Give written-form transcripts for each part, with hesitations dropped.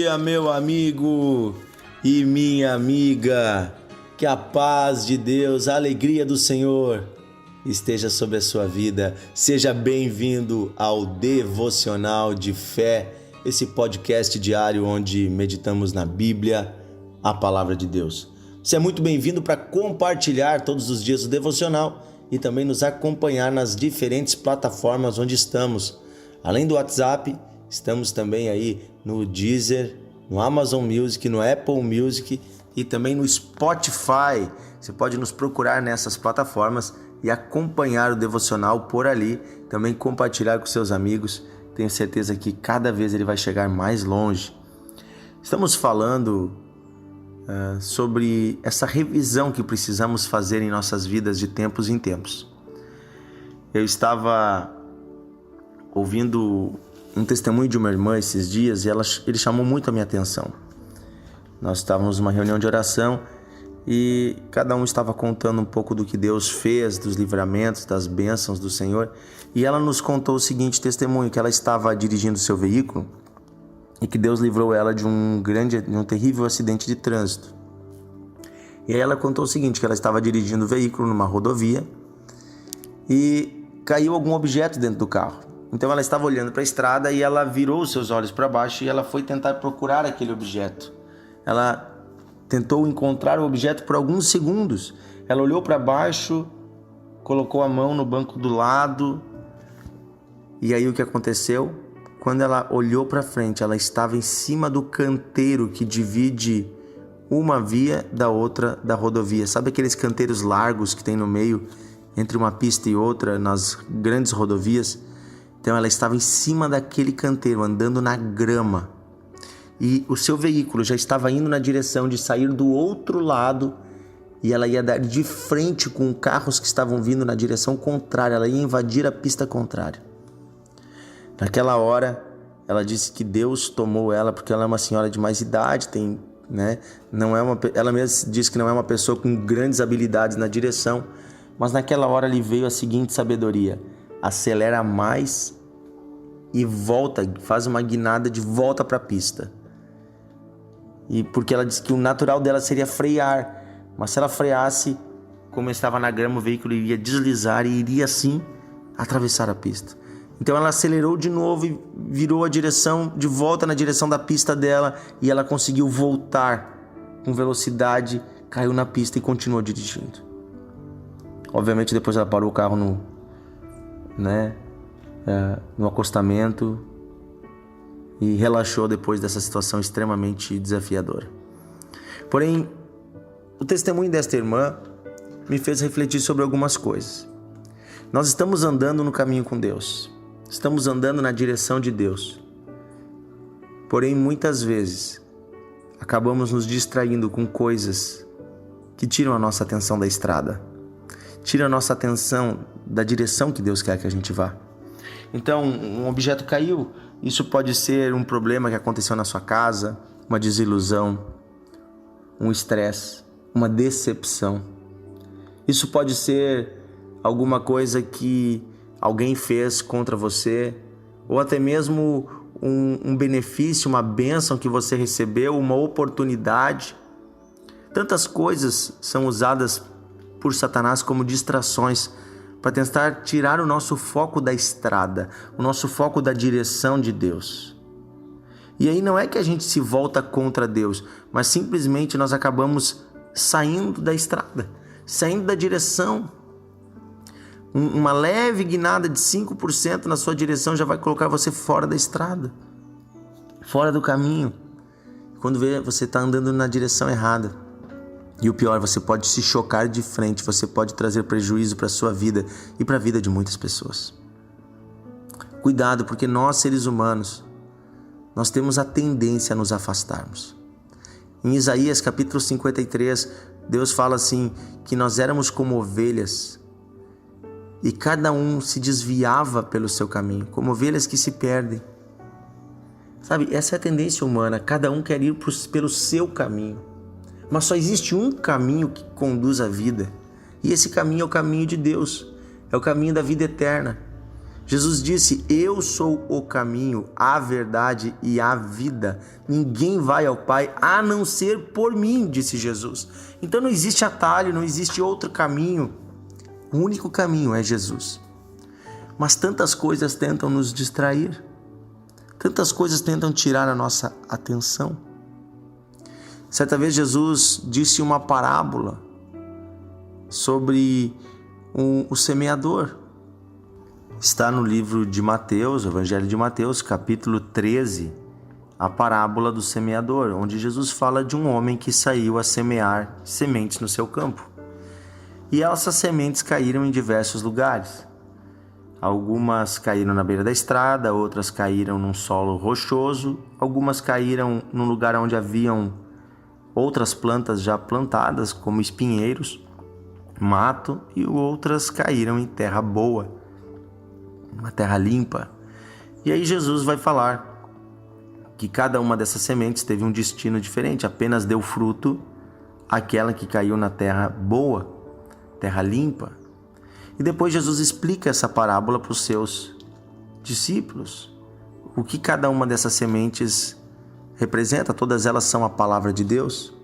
dia, meu amigo e minha amiga. Que a paz de Deus, a alegria do Senhor esteja sobre a sua vida. Seja bem-vindo ao Devocional de Fé, esse podcast diário onde meditamos na Bíblia, a palavra de Deus. Você é muito bem-vindo para compartilhar todos os dias o Devocional e também nos acompanhar nas diferentes plataformas onde estamos. Além do WhatsApp, estamos também aí no Deezer, no Amazon Music, no Apple Music e também no Spotify. Você pode nos procurar nessas plataformas e acompanhar o devocional por ali. Também compartilhar com seus amigos. Tenho certeza que cada vez ele vai chegar mais longe. Estamos falando sobre essa revisão que precisamos fazer em nossas vidas de tempos em tempos. Eu estava ouvindo um testemunho de uma irmã esses dias e ele chamou muito a minha atenção. Nós estávamos numa reunião de oração e cada um estava contando um pouco do que Deus fez, dos livramentos, das bênçãos do Senhor. E ela nos contou o seguinte testemunho, que ela estava dirigindo seu veículo e que Deus livrou ela de um terrível acidente de trânsito. E aí ela contou o seguinte, que ela estava dirigindo o veículo numa rodovia e caiu algum objeto dentro do carro. Então ela estava olhando para a estrada e ela virou os seus olhos para baixo e ela foi tentar procurar aquele objeto. Ela tentou encontrar o objeto por alguns segundos. Ela olhou para baixo, colocou a mão no banco do lado. E aí o que aconteceu? Quando ela olhou para frente, ela estava em cima do canteiro que divide uma via da outra da rodovia. Sabe aqueles canteiros largos que tem no meio entre uma pista e outra nas grandes rodovias? Então ela estava em cima daquele canteiro, andando na grama. E o seu veículo já estava indo na direção de sair do outro lado e ela ia dar de frente com carros que estavam vindo na direção contrária. Ela ia invadir a pista contrária. Naquela hora, ela disse que Deus tomou ela porque ela é uma senhora de mais idade, ela mesma disse que não é uma pessoa com grandes habilidades na direção, mas naquela hora lhe veio a seguinte sabedoria: acelera mais e volta, faz uma guinada de volta para a pista. E porque ela disse que o natural dela seria frear, mas se ela freasse, como estava na grama, o veículo iria deslizar e iria assim atravessar a pista. Então ela acelerou de novo e virou a direção de volta na direção da pista dela e ela conseguiu voltar com velocidade, caiu na pista e continuou dirigindo. Obviamente depois ela parou o carro no acostamento e relaxou depois dessa situação extremamente desafiadora. Porém, o testemunho desta irmã me fez refletir sobre algumas coisas. Nós estamos andando no caminho com Deus, estamos andando na direção de Deus. Porém, muitas vezes, acabamos nos distraindo com coisas que tiram a nossa atenção da estrada, tiram a nossa atenção da direção que Deus quer que a gente vá. Então, um objeto caiu, isso pode ser um problema que aconteceu na sua casa, uma desilusão, um estresse, uma decepção. Isso pode ser alguma coisa que alguém fez contra você, ou até mesmo um benefício, uma bênção que você recebeu, uma oportunidade. Tantas coisas são usadas por Satanás como distrações para tentar tirar o nosso foco da estrada, o nosso foco da direção de Deus. E aí não é que a gente se volta contra Deus, mas simplesmente nós acabamos saindo da estrada, saindo da direção. Uma leve guinada de 5% na sua direção já vai colocar você fora da estrada, fora do caminho. Quando vê, você está andando na direção errada. E o pior, você pode se chocar de frente, você pode trazer prejuízo para a sua vida e para a vida de muitas pessoas. Cuidado, porque nós, seres humanos, nós temos a tendência a nos afastarmos. Em Isaías capítulo 53, Deus fala assim, que nós éramos como ovelhas e cada um se desviava pelo seu caminho, como ovelhas que se perdem. Sabe, essa é a tendência humana, cada um quer ir pelo seu caminho. Mas só existe um caminho que conduz à vida. E esse caminho é o caminho de Deus. É o caminho da vida eterna. Jesus disse: eu sou o caminho, a verdade e a vida. Ninguém vai ao Pai a não ser por mim, disse Jesus. Então não existe atalho, não existe outro caminho. O único caminho é Jesus. Mas tantas coisas tentam nos distrair. Tantas coisas tentam tirar a nossa atenção. Certa vez Jesus disse uma parábola sobre o semeador. Está no livro de Mateus, Evangelho de Mateus, capítulo 13, a parábola do semeador, onde Jesus fala de um homem que saiu a semear sementes no seu campo. E essas sementes caíram em diversos lugares. Algumas caíram na beira da estrada, outras caíram num solo rochoso, algumas caíram num lugar onde haviam outras plantas já plantadas, como espinheiros, mato, e outras caíram em terra boa, uma terra limpa. E aí Jesus vai falar que cada uma dessas sementes teve um destino diferente, apenas deu fruto aquela que caiu na terra boa, terra limpa. E depois Jesus explica essa parábola para os seus discípulos. O que cada uma dessas sementes representa? Todas elas são a palavra de Deus,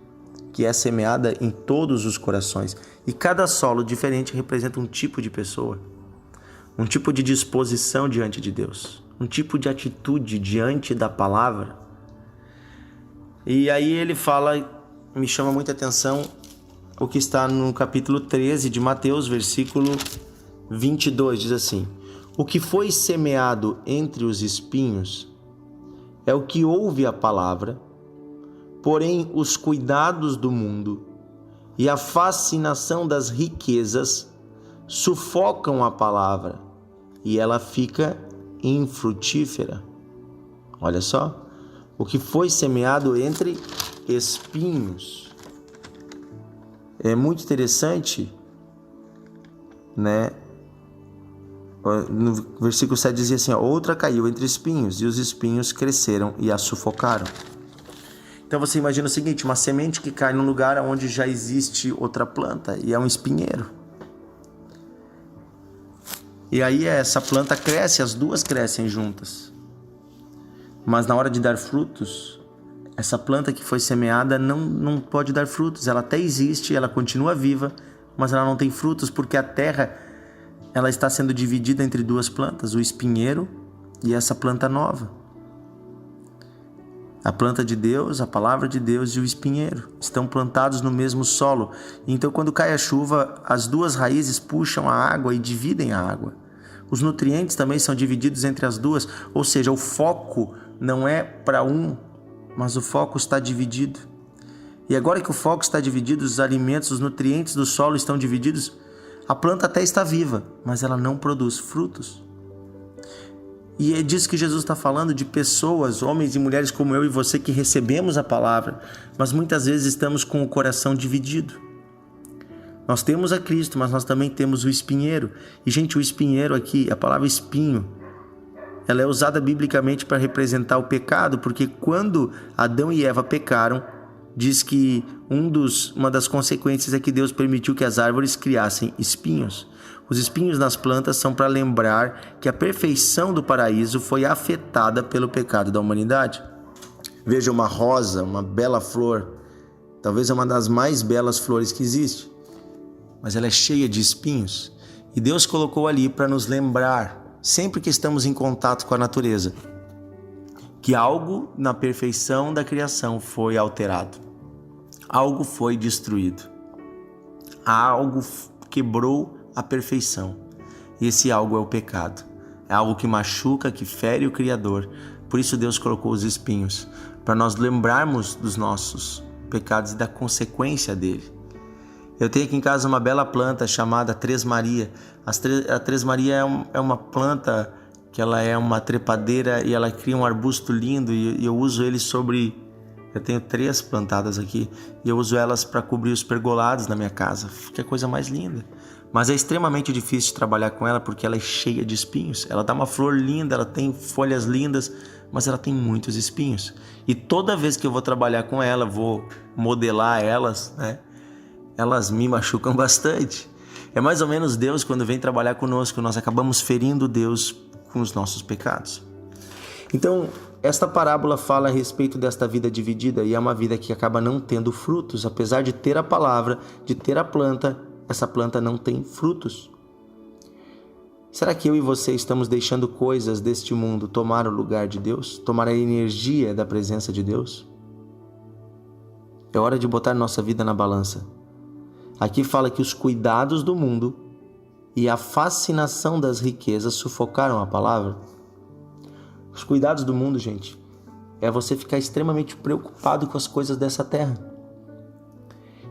que é semeada em todos os corações. E cada solo diferente representa um tipo de pessoa, um tipo de disposição diante de Deus, um tipo de atitude diante da palavra. E aí ele fala, me chama muita atenção, o que está no capítulo 13 de Mateus, versículo 22, diz assim: o que foi semeado entre os espinhos é o que ouve a palavra, porém os cuidados do mundo e a fascinação das riquezas sufocam a palavra e ela fica infrutífera. Olha só, o que foi semeado entre espinhos. É muito interessante, né? No versículo 7 dizia assim: outra caiu entre espinhos, e os espinhos cresceram e a sufocaram. Então você imagina o seguinte: uma semente que cai num lugar onde já existe outra planta, e é um espinheiro. E aí essa planta cresce, as duas crescem juntas. Mas na hora de dar frutos, essa planta que foi semeada não pode dar frutos. Ela até existe, ela continua viva, mas ela não tem frutos, porque a terra ela está sendo dividida entre duas plantas, o espinheiro e essa planta nova. A planta de Deus, a palavra de Deus e o espinheiro estão plantados no mesmo solo. Então, quando cai a chuva, as duas raízes puxam a água e dividem a água. Os nutrientes também são divididos entre as duas, ou seja, o foco não é para um, mas o foco está dividido. E agora que o foco está dividido, os alimentos, os nutrientes do solo estão divididos, a planta até está viva, mas ela não produz frutos. E é disso que Jesus está falando, de pessoas, homens e mulheres como eu e você, que recebemos a palavra, mas muitas vezes estamos com o coração dividido. Nós temos a Cristo, mas nós também temos o espinheiro. E, gente, o espinheiro aqui, a palavra espinho, ela é usada biblicamente para representar o pecado, porque quando Adão e Eva pecaram, diz que uma das consequências é que Deus permitiu que as árvores criassem espinhos. Os espinhos nas plantas são para lembrar que a perfeição do paraíso foi afetada pelo pecado da humanidade. Veja uma rosa, uma bela flor, talvez é uma das mais belas flores que existe, mas ela é cheia de espinhos. E Deus colocou ali para nos lembrar, sempre que estamos em contato com a natureza, que algo na perfeição da criação foi alterado. Algo foi destruído. Algo quebrou a perfeição. E esse algo é o pecado. É algo que machuca, que fere o Criador. Por isso Deus colocou os espinhos, para nós lembrarmos dos nossos pecados e da consequência dele. Eu tenho aqui em casa uma bela planta chamada Tresmaria. A Tresmaria é uma planta que ela é uma trepadeira e ela cria um arbusto lindo, e eu uso ele eu tenho 3 plantadas aqui e eu uso elas para cobrir os pergolados na minha casa. Que é a coisa mais linda. Mas é extremamente difícil de trabalhar com ela porque ela é cheia de espinhos. Ela dá uma flor linda, ela tem folhas lindas, mas ela tem muitos espinhos. E toda vez que eu vou trabalhar com ela, vou modelar elas, né? Elas me machucam bastante. É mais ou menos Deus quando vem trabalhar conosco. Nós acabamos ferindo Deus com os nossos pecados. Então, esta parábola fala a respeito desta vida dividida, e é uma vida que acaba não tendo frutos. Apesar de ter a palavra, de ter a planta, essa planta não tem frutos. Será que eu e você estamos deixando coisas deste mundo tomar o lugar de Deus? Tomar a energia da presença de Deus? É hora de botar nossa vida na balança. Aqui fala que os cuidados do mundo e a fascinação das riquezas sufocaram a palavra. Os cuidados do mundo, gente, é você ficar extremamente preocupado com as coisas dessa terra.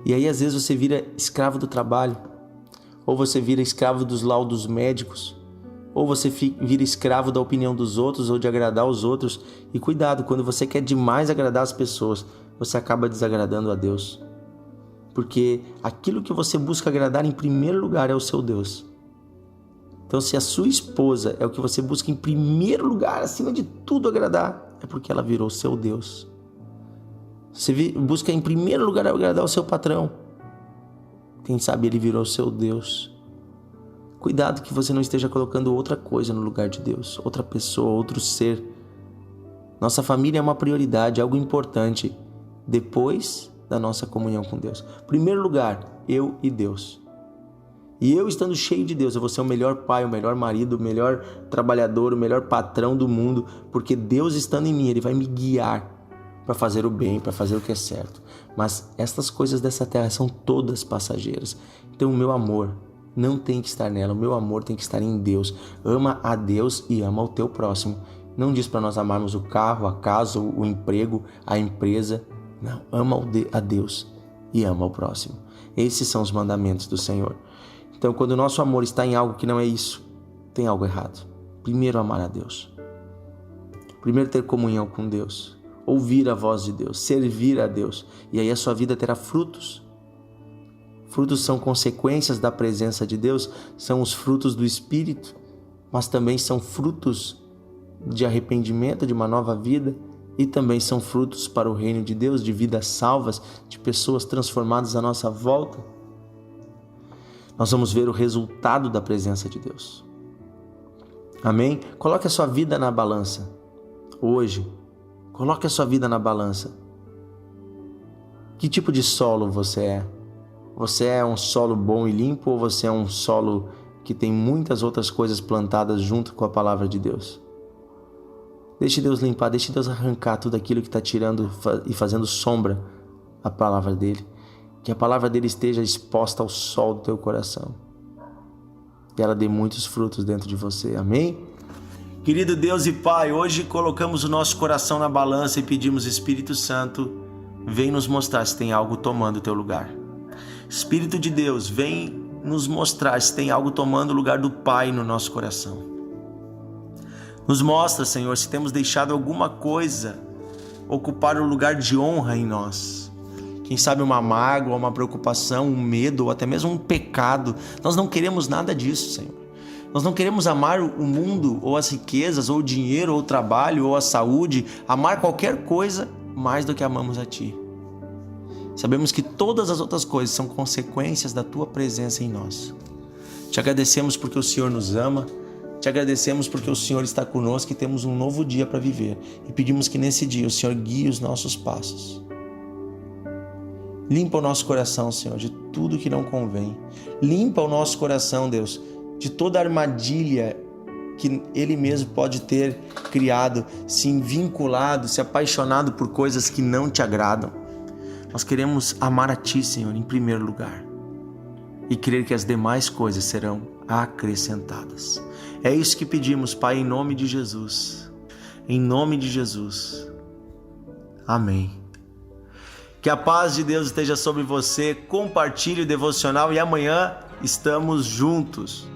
E aí às vezes você vira escravo do trabalho, ou você vira escravo dos laudos médicos, ou você vira escravo da opinião dos outros ou de agradar os outros. E cuidado, quando você quer demais agradar as pessoas, você acaba desagradando a Deus. Porque aquilo que você busca agradar em primeiro lugar é o seu Deus. Então, se a sua esposa é o que você busca em primeiro lugar, acima de tudo agradar, é porque ela virou seu Deus. Você busca em primeiro lugar agradar o seu patrão, quem sabe ele virou seu Deus. Cuidado que você não esteja colocando outra coisa no lugar de Deus, outra pessoa, outro ser. Nossa família é uma prioridade, algo importante, depois da nossa comunhão com Deus. Primeiro lugar, eu e Deus. E eu estando cheio de Deus, eu vou ser o melhor pai, o melhor marido, o melhor trabalhador, o melhor patrão do mundo, porque Deus estando em mim, Ele vai me guiar para fazer o bem, para fazer o que é certo. Mas estas coisas dessa terra são todas passageiras. Então o meu amor não tem que estar nela, o meu amor tem que estar em Deus. Ama a Deus e ama o teu próximo. Não diz para nós amarmos o carro, a casa, o emprego, a empresa. Não, ama a Deus e ama o próximo. Esses são os mandamentos do Senhor. Então, quando o nosso amor está em algo que não é isso, tem algo errado. Primeiro, amar a Deus. Primeiro, ter comunhão com Deus. Ouvir a voz de Deus. Servir a Deus. E aí a sua vida terá frutos. Frutos são consequências da presença de Deus. São os frutos do Espírito. Mas também são frutos de arrependimento, de uma nova vida. E também são frutos para o reino de Deus, de vidas salvas, de pessoas transformadas à nossa volta. Nós vamos ver o resultado da presença de Deus. Amém? Coloque a sua vida na balança. Hoje, coloque a sua vida na balança. Que tipo de solo você é? Você é um solo bom e limpo ou você é um solo que tem muitas outras coisas plantadas junto com a palavra de Deus? Deixe Deus limpar, deixe Deus arrancar tudo aquilo que está tirando e fazendo sombra à palavra dEle. Que a palavra dEle esteja exposta ao sol do teu coração. Que ela dê muitos frutos dentro de você. Amém? Querido Deus e Pai, hoje colocamos o nosso coração na balança e pedimos, Espírito Santo, vem nos mostrar se tem algo tomando o teu lugar. Espírito de Deus, vem nos mostrar se tem algo tomando o lugar do Pai no nosso coração. Nos mostra, Senhor, se temos deixado alguma coisa ocupar o lugar de honra em nós. Quem sabe uma mágoa, uma preocupação, um medo ou até mesmo um pecado. Nós não queremos nada disso, Senhor. Nós não queremos amar o mundo ou as riquezas ou o dinheiro ou o trabalho ou a saúde, amar qualquer coisa mais do que amamos a Ti. Sabemos que todas as outras coisas são consequências da Tua presença em nós. Te agradecemos porque o Senhor nos ama. Te agradecemos porque o Senhor está conosco e temos um novo dia para viver. E pedimos que nesse dia o Senhor guie os nossos passos. Limpa o nosso coração, Senhor, de tudo que não convém. Limpa o nosso coração, Deus, de toda armadilha que Ele mesmo pode ter criado, se vinculado, se apaixonado por coisas que não Te agradam. Nós queremos amar a Ti, Senhor, em primeiro lugar. E crer que as demais coisas serão acrescentadas. É isso que pedimos, Pai, em nome de Jesus. Em nome de Jesus. Amém. Que a paz de Deus esteja sobre você. Compartilhe o devocional e amanhã estamos juntos.